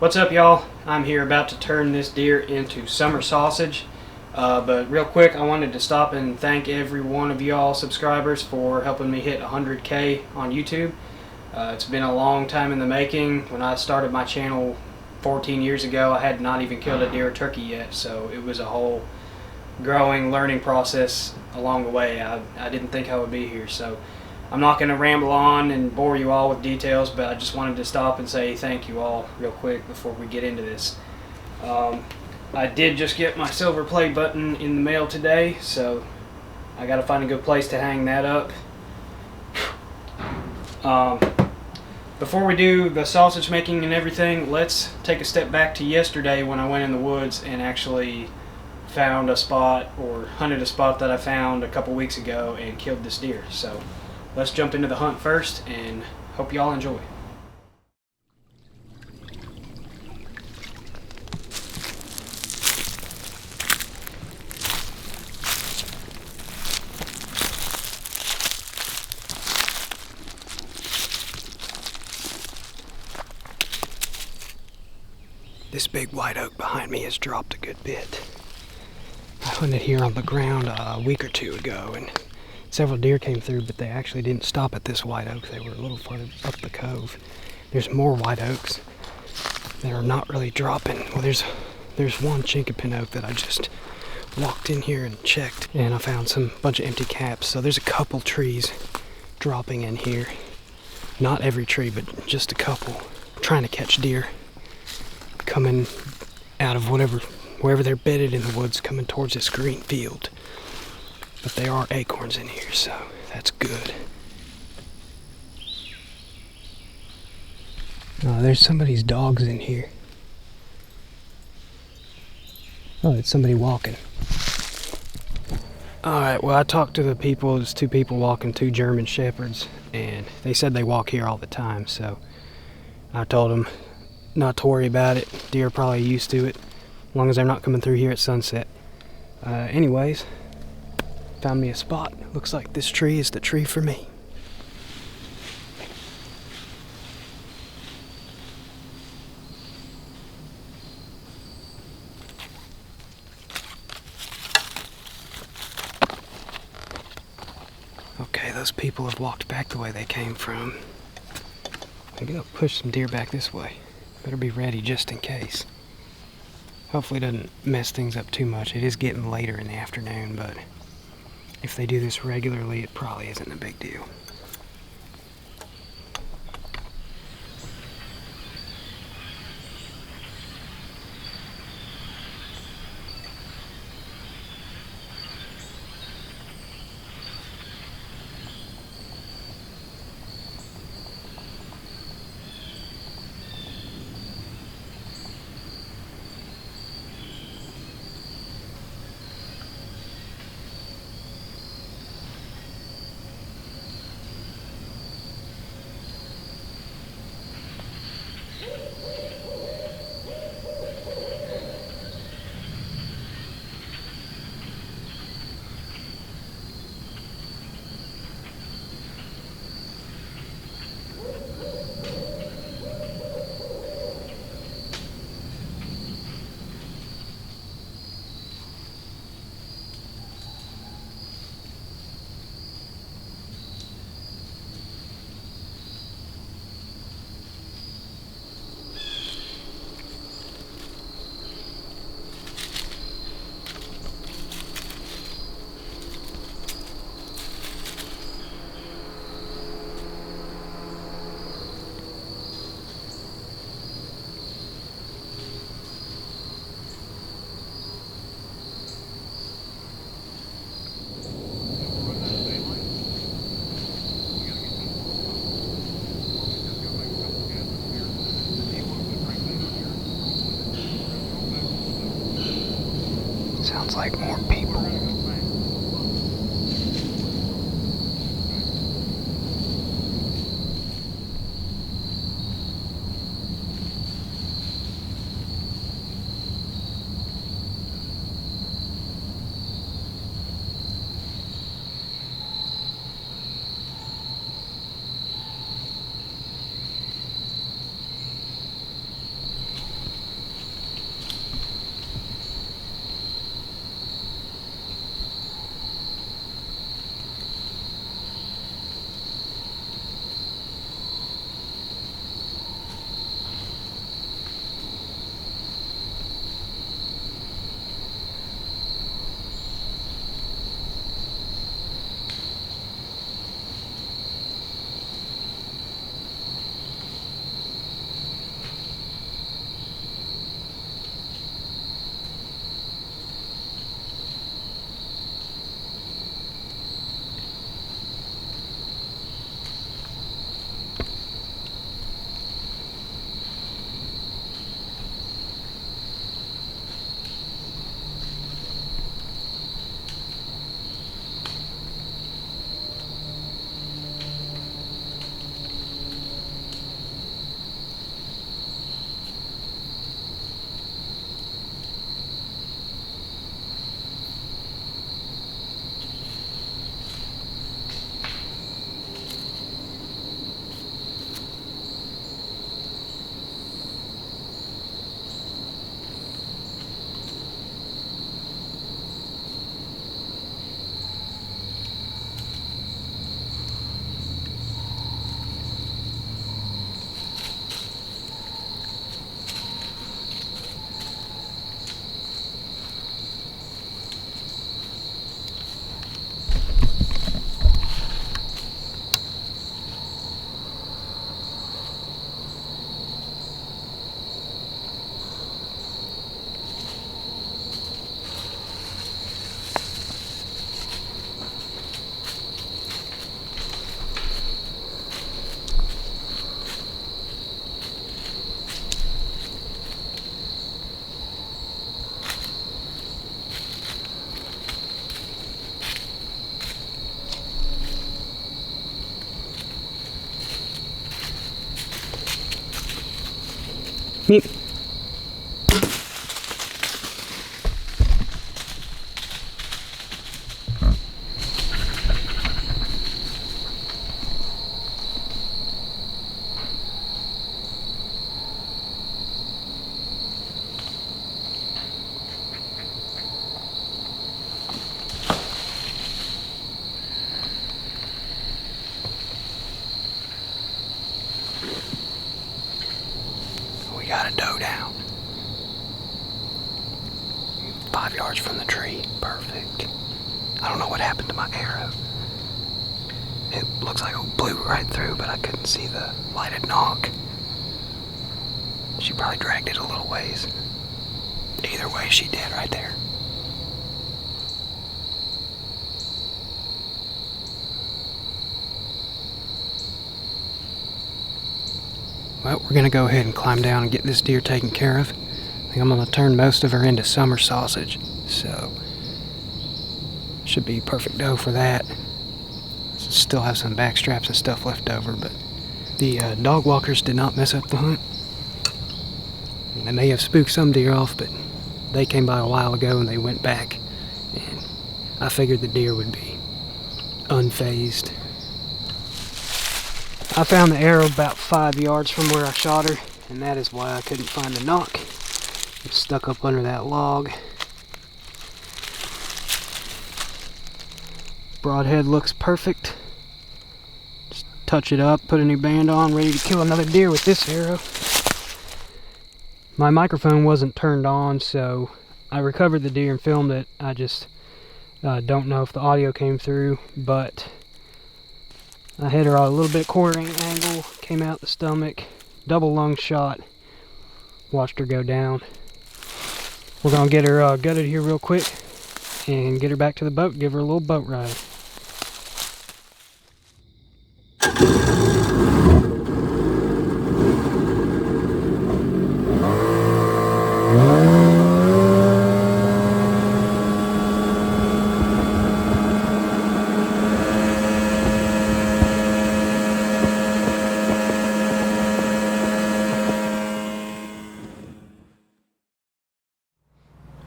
What's up, y'all? I'm here about to turn this deer into summer sausage. But real quick, I wanted to stop and thank every one of y'all subscribers for helping me hit 100K on YouTube. It's been a long time in the making. When I started my channel 14 years ago, I had not even killed a deer or turkey yet, so it was a whole growing, learning process along the way. I didn't think I would be here, so I'm not going to ramble on and bore you all with details, but I just wanted to stop and say thank you all real quick before we get into this. I did just get my silver play button in the mail today, so I got to find a good place to hang that up. Before we do the sausage making and everything, let's take a step back to yesterday when I went in the woods and actually found a spot, or hunted a spot that I found a couple weeks ago and killed this deer. So let's jump into the hunt first and hope y'all enjoy. This big white oak behind me has dropped a good bit. I hunted here on the ground a week or two ago, and several deer came through, but they actually didn't stop at this white oak. They were a little farther up the cove. There's more white oaks that are not really dropping. Well, there's one chinkapin oak that I just walked in here and checked, and I found some bunch of empty caps. So there's a couple trees dropping in here. Not every tree, but just a couple. I'm trying to catch deer coming out of wherever they're bedded in the woods, coming towards this green field. But there are acorns in here, so that's good. There's somebody's dogs in here. Oh, it's somebody walking. Alright, well, I talked to the people. There's two people walking, two German Shepherds, and they said they walk here all the time, so I told them not to worry about it. Deer are probably used to it, as long as they're not coming through here at sunset. Anyways, found me a spot. Looks like this tree is the tree for me. Okay, those people have walked back the way they came from. I'm gonna push some deer back this way. Better be ready just in case. Hopefully it doesn't mess things up too much. It is getting later in the afternoon, but if they do this regularly, it probably isn't a big deal. Sounds like more people. Meep. We got a doe down. 5 yards from the tree. Perfect. I don't know what happened to my arrow. It looks like it blew right through, but I couldn't see the lighted knock. She probably dragged it a little ways. Either way, she did right there. Well, we're gonna go ahead and climb down and get this deer taken care of. I think I'm gonna turn most of her into summer sausage, so should be perfect dough for that. Still have some back straps and stuff left over, but the dog walkers did not mess up the hunt. They may have spooked some deer off, but they came by a while ago and they went back, and I figured the deer would be unfazed. I found the arrow about 5 yards from where I shot her, and that is why I couldn't find the knock. It's stuck up under that log. Broadhead looks perfect. Just touch it up, put a new band on, ready to kill another deer with this arrow. My microphone wasn't turned on, so I recovered the deer and filmed it. I just don't know if the audio came through, but I hit her a little bit quartering angle, came out the stomach, double lung shot, watched her go down. We're gonna get her gutted here real quick and get her back to the boat, give her a little boat ride.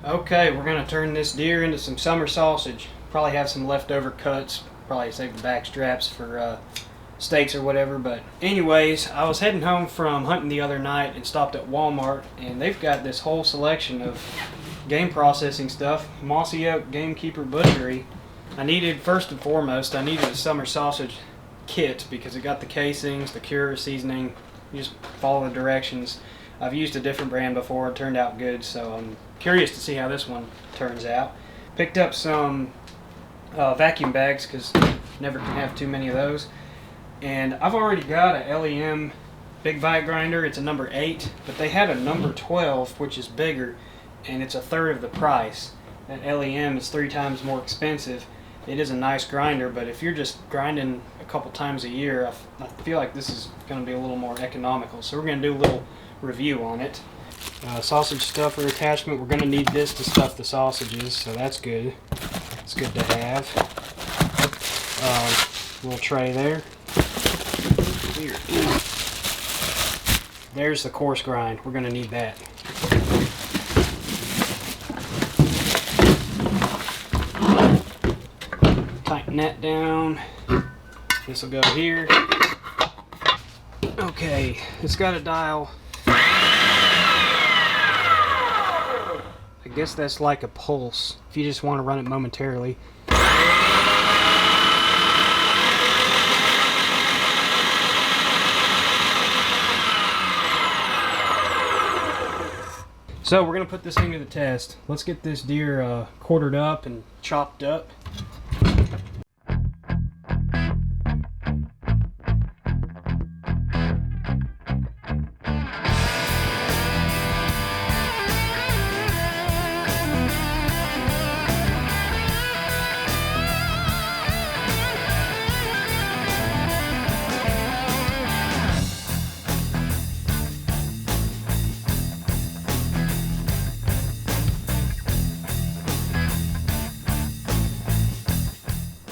Okay, we're going to turn this deer into some summer sausage. Probably have some leftover cuts. Probably save the back straps for steaks or whatever. But anyways, I was heading home from hunting the other night and stopped at Walmart. And they've got this whole selection of game processing stuff. Mossy Oak Gamekeeper Butchery. First and foremost, I needed a summer sausage kit because it got the casings, the cure, seasoning. You just follow the directions. I've used a different brand before, it turned out good, so I'm curious to see how this one turns out. Picked up some vacuum bags because never can have too many of those. And I've already got a LEM big bite grinder. It's a number 8, but they had a number 12, which is bigger, and it's a third of the price. That LEM is 3 times more expensive. It is a nice grinder, but if you're just grinding a couple times a year, I feel like this is going to be a little more economical. So we're going to do a little review on it. Sausage stuffer attachment. We're going to need this to stuff the sausages, so that's good. It's good to have. Little tray there. Here. There's the coarse grind. We're going to need that. Tighten that down. This will go here. Okay, it's got a dial. I guess that's like a pulse if you just want to run it momentarily. So we're going to put this thing to the test. Let's get this deer quartered up and chopped up.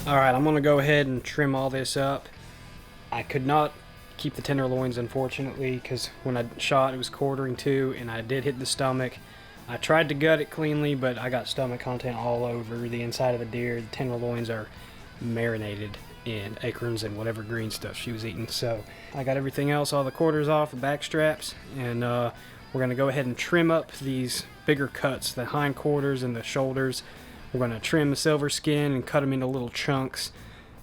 Alright, I'm going to go ahead and trim all this up. I could not keep the tenderloins, unfortunately, because when I shot, it was quartering too, and I did hit the stomach. I tried to gut it cleanly, but I got stomach content all over the inside of the deer. The tenderloins are marinated in acorns and whatever green stuff she was eating. So I got everything else, all the quarters off, the back straps, and we're going to go ahead and trim up these bigger cuts, the hind quarters and the shoulders. We're going to trim the silver skin and cut them into little chunks,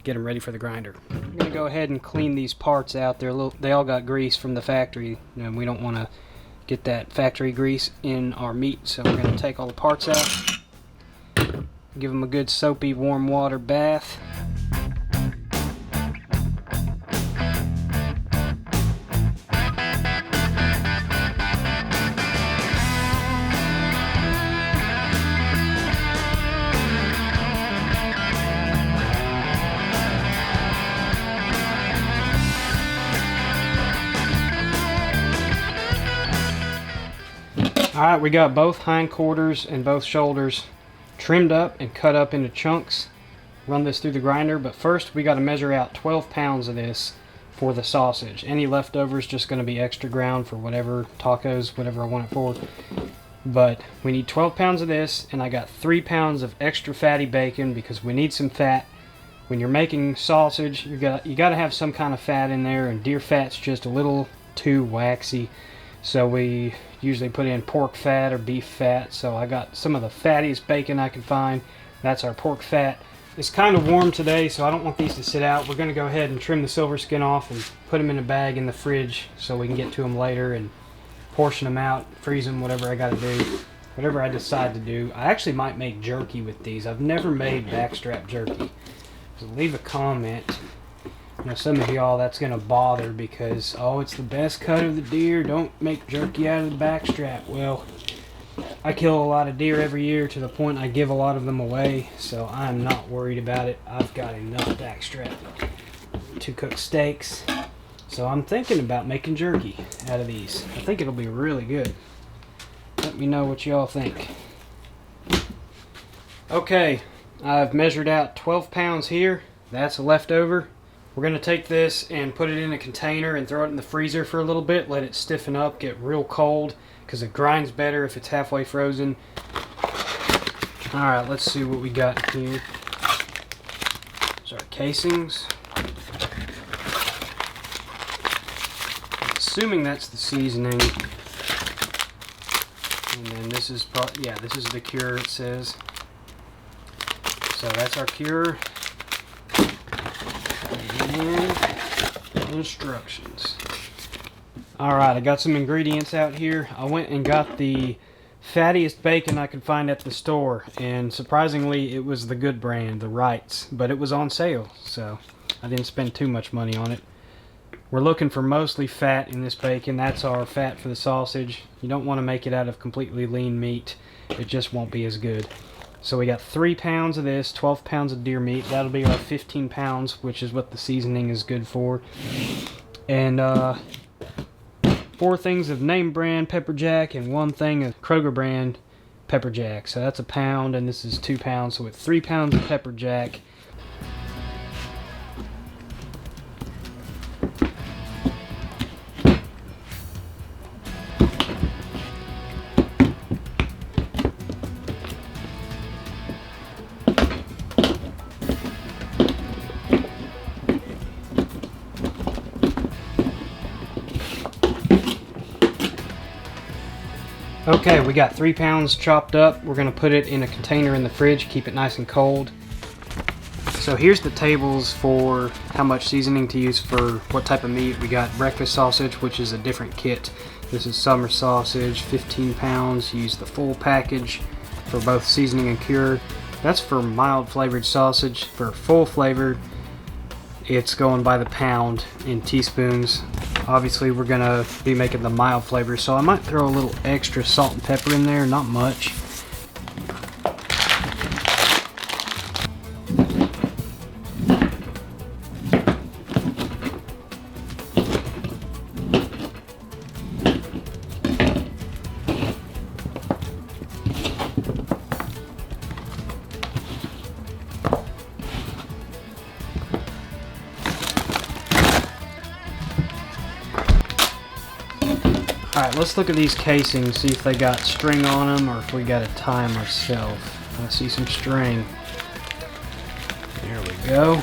get them ready for the grinder. We're going to go ahead and clean these parts out. They all got grease from the factory, and we don't want to get that factory grease in our meat, so we're going to take all the parts out, give them a good soapy warm water bath. Alright, we got both hind quarters and both shoulders trimmed up and cut up into chunks. Run this through the grinder, but first we got to measure out 12 pounds of this for the sausage. Any leftovers just going to be extra ground for whatever tacos, whatever I want it for. But we need 12 pounds of this, and I got 3 pounds of extra fatty bacon because we need some fat. When you're making sausage, you got to have some kind of fat in there, and deer fat's just a little too waxy. So we usually put in pork fat or beef fat. So I got some of the fattiest bacon I can find. That's our pork fat. It's kind of warm today, so I don't want these to sit out. We're going to go ahead and trim the silver skin off and put them in a bag in the fridge so we can get to them later and portion them out, freeze them, whatever I got to do, whatever I decide to do. I actually might make jerky with these. I've never made backstrap jerky. So leave a comment. Now some of y'all that's going to bother because, oh, it's the best cut of the deer, don't make jerky out of the backstrap. Well, I kill a lot of deer every year to the point I give a lot of them away, so I'm not worried about it. I've got enough backstrap to cook steaks, so I'm thinking about making jerky out of these. I think it'll be really good. Let me know what y'all think. Okay, I've measured out 12 pounds here. That's a leftover. We're going to take this and put it in a container and throw it in the freezer for a little bit, let it stiffen up, get real cold, because it grinds better if it's halfway frozen. Alright, let's see what we got here. So our casings. I'm assuming that's the seasoning. And then this is, yeah, this is the cure, it says. So that's our cure. And instructions. Alright, I got some ingredients out here. I went and got the fattiest bacon I could find at the store, and surprisingly it was the good brand, the Wrights, but it was on sale, so I didn't spend too much money on it. We're looking for mostly fat in this bacon. That's our fat for the sausage. You don't want to make it out of completely lean meat. It just won't be as good. So we got 3 pounds of this, 12 pounds of deer meat. That'll be our 15 pounds, which is what the seasoning is good for. And 4 things of name brand pepper jack and 1 thing of Kroger brand pepper jack. So that's a pound, and this is 2 pounds. So with 3 pounds of pepper jack. Okay, we got 3 pounds chopped up. We're going to put it in a container in the fridge, keep it nice and cold. So here's the tables for how much seasoning to use for what type of meat. We got breakfast sausage, which is a different kit. This is summer sausage, 15 pounds. Use the full package for both seasoning and cure. That's for mild flavored sausage. For full flavored, it's going by the pound in teaspoons. Obviously we're gonna be making the mild flavor, so I might throw a little extra salt and pepper in there, not much. Alright, let's look at these casings, see if they got string on them or if we got to tie them ourselves. I see some string. There we go.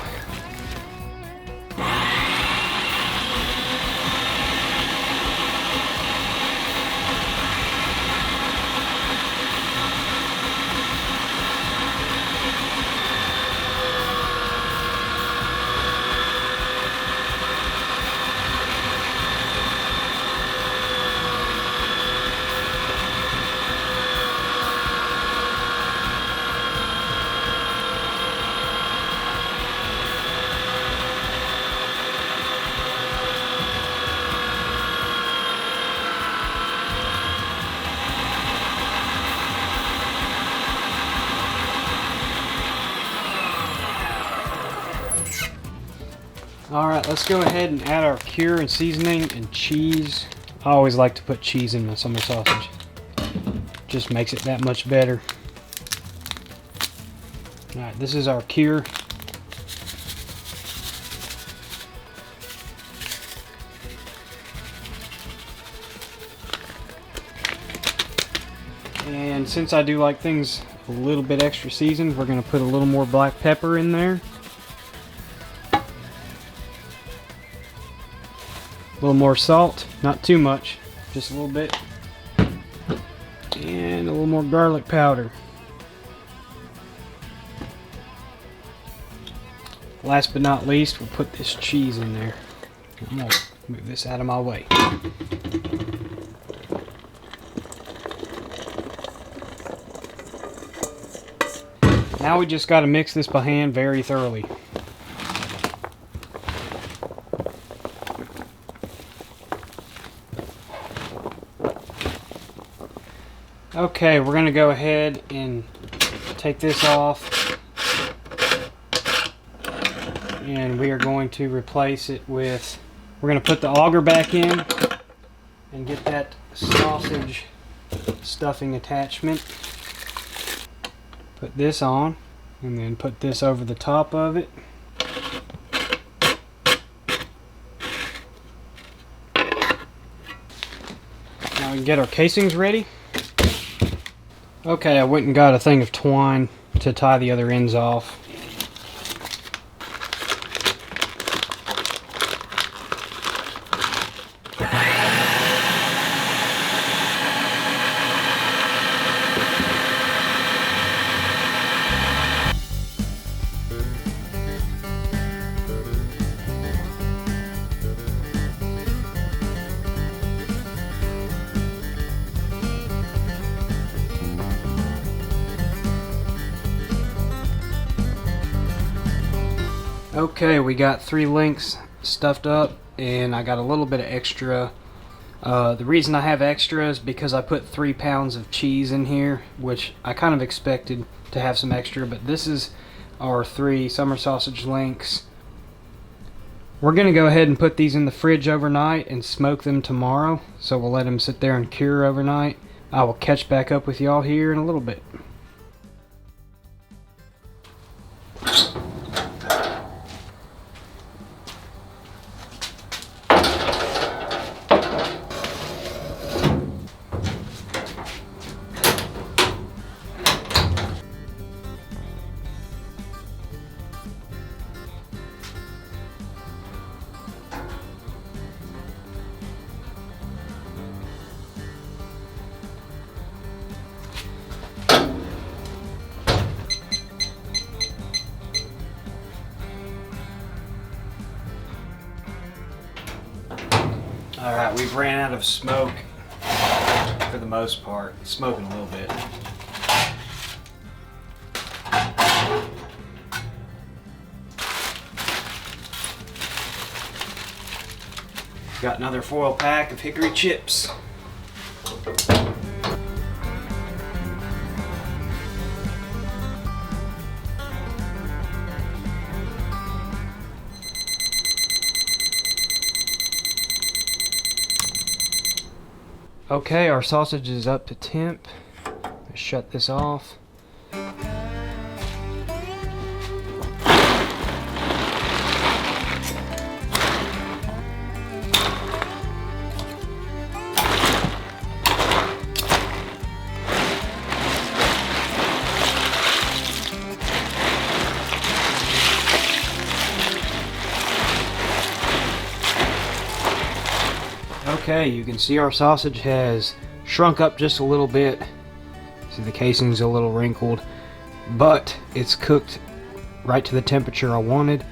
Alright, let's go ahead and add our cure and seasoning and cheese. I always like to put cheese in my summer sausage. Just makes it that much better. Alright, this is our cure. And since I do like things a little bit extra seasoned, we're going to put a little more black pepper in there. A little more salt, not too much, just a little bit. And a little more garlic powder. Last but not least, we'll put this cheese in there. I'm going to move this out of my way. Now we just got to mix this by hand very thoroughly. Okay, we're going to go ahead and take this off, and we are going to replace it with, we're going to put the auger back in and get that sausage stuffing attachment. Put this on and then put this over the top of it. Now we can get our casings ready. Okay, I went and got a thing of twine to tie the other ends off. Okay, we got 3 links stuffed up, and I got a little bit of extra. The reason I have extra is because I put 3 pounds of cheese in here, which I kind of expected to have some extra, but this is our 3 summer sausage links. We're going to go ahead and put these in the fridge overnight and smoke them tomorrow, so we'll let them sit there and cure overnight. I will catch back up with y'all here in a little bit. Alright, we've ran out of smoke for the most part. Smoking a little bit. Got another foil pack of hickory chips. Okay, our sausage is up to temp. Let's shut this off. Okay, you can see our sausage has shrunk up just a little bit. See, the casing's a little wrinkled, but it's cooked right to the temperature I wanted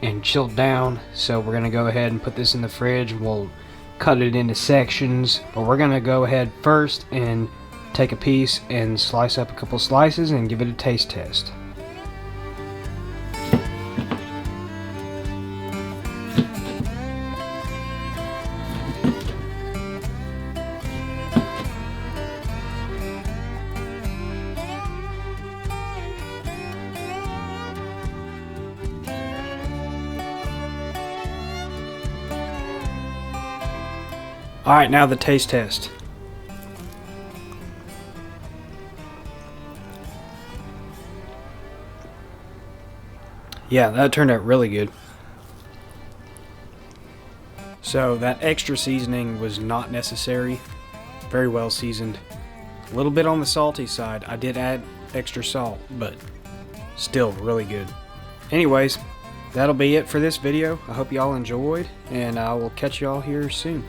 and chilled down. So we're gonna go ahead and put this in the fridge. We'll cut it into sections, but we're gonna go ahead first and take a piece and slice up a couple slices and give it a taste test. Alright, now the taste test. Yeah, that turned out really good. So that extra seasoning was not necessary. Very well seasoned. A little bit on the salty side. I did add extra salt, but still really good. Anyways, that'll be it for this video. I hope y'all enjoyed, and I will catch y'all here soon.